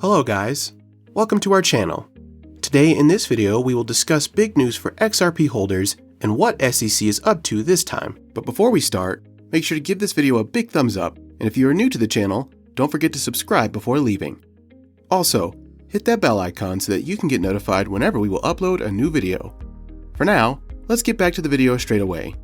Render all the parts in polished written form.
Hello guys, welcome to our channel. Today in this video we will discuss big news for XRP holders and what SEC is up to this time. But before we start, make sure to give this video a big thumbs up, and if you are new to the channel, don't forget to subscribe before leaving. Also, hit that bell icon so that you can get notified whenever we will upload a new video. For now, let's get back to the video straight away.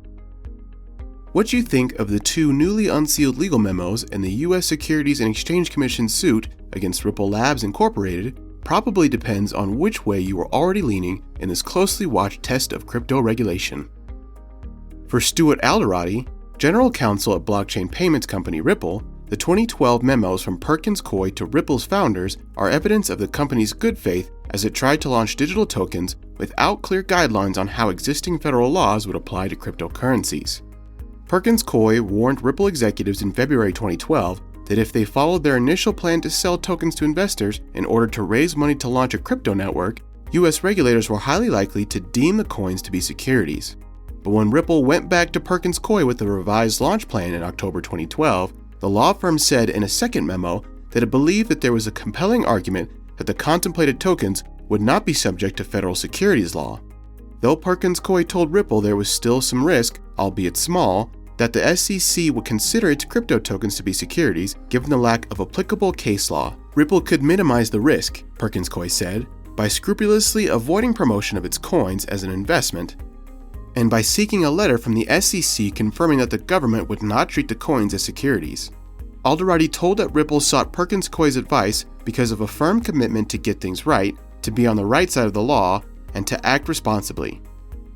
What you think of the two newly unsealed legal memos in the US Securities and Exchange Commission suit against Ripple Labs Incorporated probably depends on which way you are already leaning in this closely watched test of crypto regulation. For Stuart Alderoty, general counsel at blockchain payments company Ripple, the 2012 memos from Perkins Coie to Ripple's founders are evidence of the company's good faith as it tried to launch digital tokens without clear guidelines on how existing federal laws would apply to cryptocurrencies. Perkins Coie warned Ripple executives in February 2012 that if they followed their initial plan to sell tokens to investors in order to raise money to launch a crypto network, US regulators were highly likely to deem the coins to be securities. But when Ripple went back to Perkins Coie with the revised launch plan in October 2012, the law firm said in a second memo that it believed that there was a compelling argument that the contemplated tokens would not be subject to federal securities law. Though Perkins Coie told Ripple there was still some risk, albeit small, that the SEC would consider its crypto tokens to be securities given the lack of applicable case law. Ripple could minimize the risk, Perkins Coie said, by scrupulously avoiding promotion of its coins as an investment, and by seeking a letter from the SEC confirming that the government would not treat the coins as securities. Alderoty told that Ripple sought Perkins Coie's advice because of a firm commitment to get things right, to be on the right side of the law, and to act responsibly.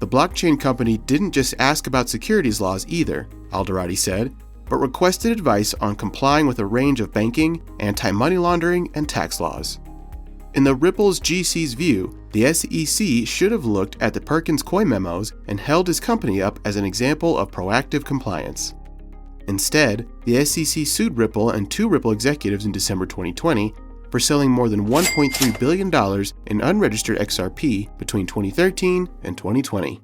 The blockchain company didn't just ask about securities laws either, Alderoty said, but requested advice on complying with a range of banking, anti-money laundering, and tax laws. In the Ripple's GC's view, the SEC should have looked at the Perkins Coie memos and held his company up as an example of proactive compliance. Instead, the SEC sued Ripple and two Ripple executives in December 2020 for selling more than $1.3 billion in unregistered XRP between 2013 and 2020.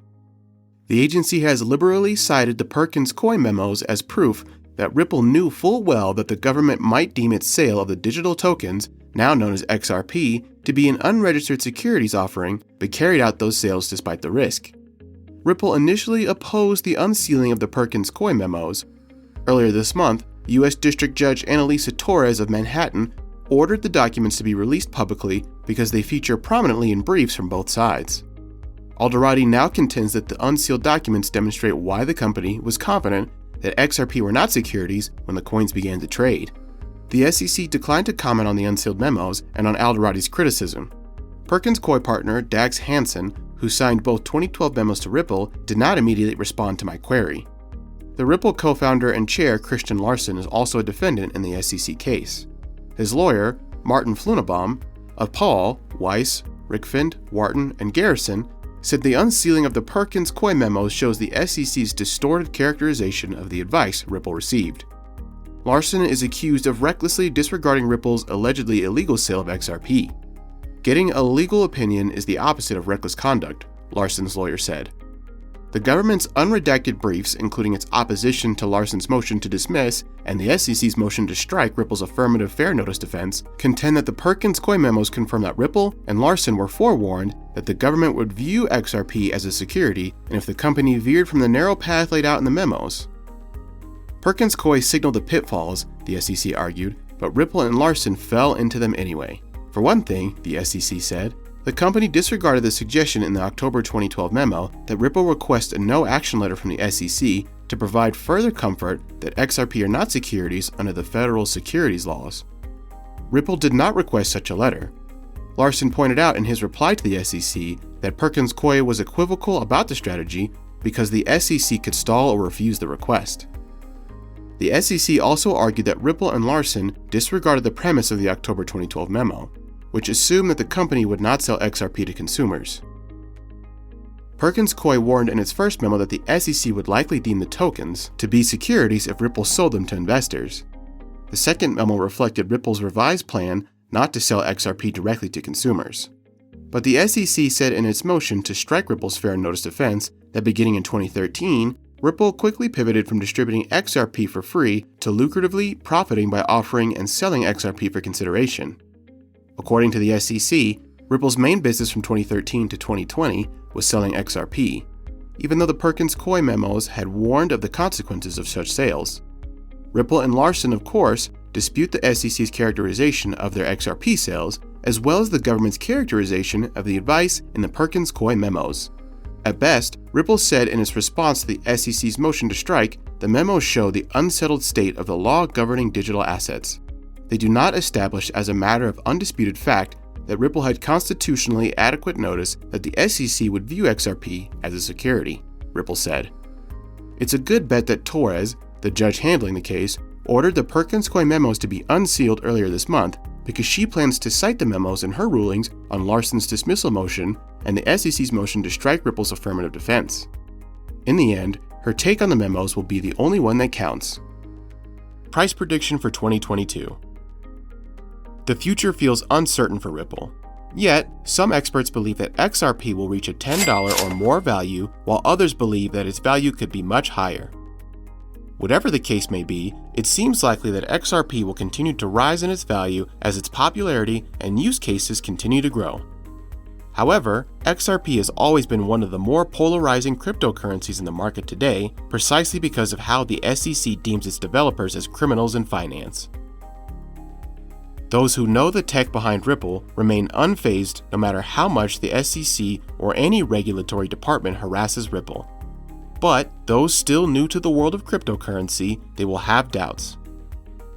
The agency has liberally cited the Perkins Coie memos as proof that Ripple knew full well that the government might deem its sale of the digital tokens, now known as XRP, to be an unregistered securities offering, but carried out those sales despite the risk. Ripple initially opposed the unsealing of the Perkins Coie memos. Earlier this month, U.S. District Judge Annalisa Torres of Manhattan ordered the documents to be released publicly because they feature prominently in briefs from both sides. Alderoty now contends that the unsealed documents demonstrate why the company was confident that XRP were not securities when the coins began to trade. The SEC declined to comment on the unsealed memos and on Alderoty's criticism. Perkins Coie partner Dax Hansen, who signed both 2012 memos to Ripple, did not immediately respond to my query. The Ripple co-founder and chair Christian Larson is also a defendant in the SEC case. His lawyer, Martin Flunebaum, of Paul, Weiss, Rickfend, Wharton, and Garrison, said the unsealing of the Perkins Coie memos shows the SEC's distorted characterization of the advice Ripple received. Larson is accused of recklessly disregarding Ripple's allegedly illegal sale of XRP. Getting a legal opinion is the opposite of reckless conduct, Larson's lawyer said. The government's unredacted briefs, including its opposition to Larson's motion to dismiss and the SEC's motion to strike Ripple's affirmative fair notice defense, contend that the Perkins Coie memos confirm that Ripple and Larson were forewarned that the government would view XRP as a security, and if the company veered from the narrow path laid out in the memos. Perkins Coie signaled the pitfalls, the SEC argued, but Ripple and Larson fell into them anyway. For one thing, the SEC said, the company disregarded the suggestion in the October 2012 memo that Ripple request a no-action letter from the SEC to provide further comfort that XRP are not securities under the federal securities laws. Ripple did not request such a letter. Larson pointed out in his reply to the SEC that Perkins Coie was equivocal about the strategy because the SEC could stall or refuse the request. The SEC also argued that Ripple and Larson disregarded the premise of the October 2012 memo, which assumed that the company would not sell XRP to consumers. Perkins Coie warned in its first memo that the SEC would likely deem the tokens to be securities if Ripple sold them to investors. The second memo reflected Ripple's revised plan not to sell XRP directly to consumers. But the SEC said in its motion to strike Ripple's fair notice defense that beginning in 2013, Ripple quickly pivoted from distributing XRP for free to lucratively profiting by offering and selling XRP for consideration. According to the SEC, Ripple's main business from 2013 to 2020 was selling XRP, even though the Perkins Coie memos had warned of the consequences of such sales. Ripple and Larsen, of course, dispute the SEC's characterization of their XRP sales, as well as the government's characterization of the advice in the Perkins Coie memos. At best, Ripple said in its response to the SEC's motion to strike, the memos show the unsettled state of the law governing digital assets. They do not establish as a matter of undisputed fact that Ripple had constitutionally adequate notice that the SEC would view XRP as a security, Ripple said. It's a good bet that Torres, the judge handling the case, ordered the Perkins Coie memos to be unsealed earlier this month because she plans to cite the memos in her rulings on Larsen's dismissal motion and the SEC's motion to strike Ripple's affirmative defense. In the end, her take on the memos will be the only one that counts. Price prediction for 2022. The future feels uncertain for Ripple. Yet, some experts believe that XRP will reach a $10 or more value, while others believe that its value could be much higher. Whatever the case may be, it seems likely that XRP will continue to rise in its value as its popularity and use cases continue to grow. However, XRP has always been one of the more polarizing cryptocurrencies in the market today, precisely because of how the SEC deems its developers as criminals in finance. Those who know the tech behind Ripple remain unfazed no matter how much the SEC or any regulatory department harasses Ripple. But those still new to the world of cryptocurrency, they will have doubts.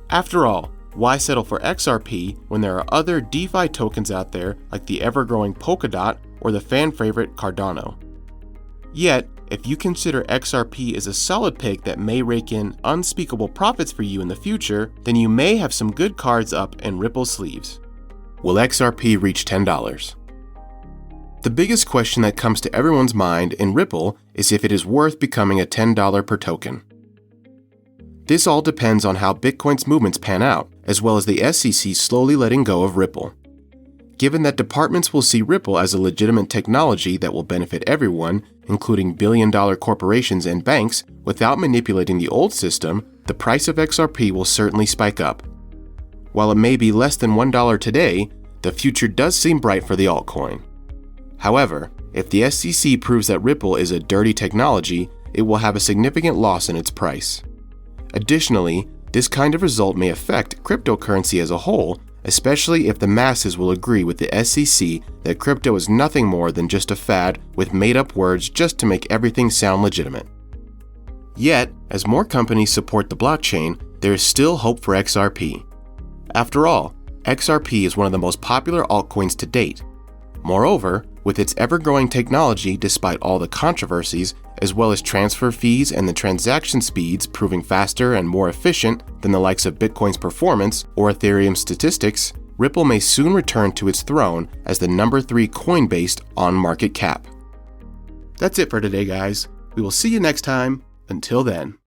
After all, why settle for XRP when there are other DeFi tokens out there like the ever-growing Polkadot or the fan-favorite Cardano? Yet, if you consider XRP as a solid pick that may rake in unspeakable profits for you in the future, then you may have some good cards up in Ripple's sleeves. Will XRP reach $10? The biggest question that comes to everyone's mind in Ripple is if it is worth becoming a $10 per token. This all depends on how Bitcoin's movements pan out, as well as the SEC slowly letting go of Ripple. Given that departments will see Ripple as a legitimate technology that will benefit everyone, including billion-dollar corporations and banks, without manipulating the old system, the price of XRP will certainly spike up. While it may be less than $1 today, the future does seem bright for the altcoin. However, if the SEC proves that Ripple is a dirty technology, it will have a significant loss in its price. Additionally, this kind of result may affect cryptocurrency as a whole, especially if the masses will agree with the SEC that crypto is nothing more than just a fad with made-up words just to make everything sound legitimate. Yet, as more companies support the blockchain, there is still hope for XRP. After all, XRP is one of the most popular altcoins to date. Moreover, with its ever-growing technology despite all the controversies, as well as transfer fees and the transaction speeds proving faster and more efficient than the likes of Bitcoin's performance or Ethereum's statistics, Ripple may soon return to its throne as the number 3 coin based on market cap. That's it for today, guys. We will see you next time. Until then.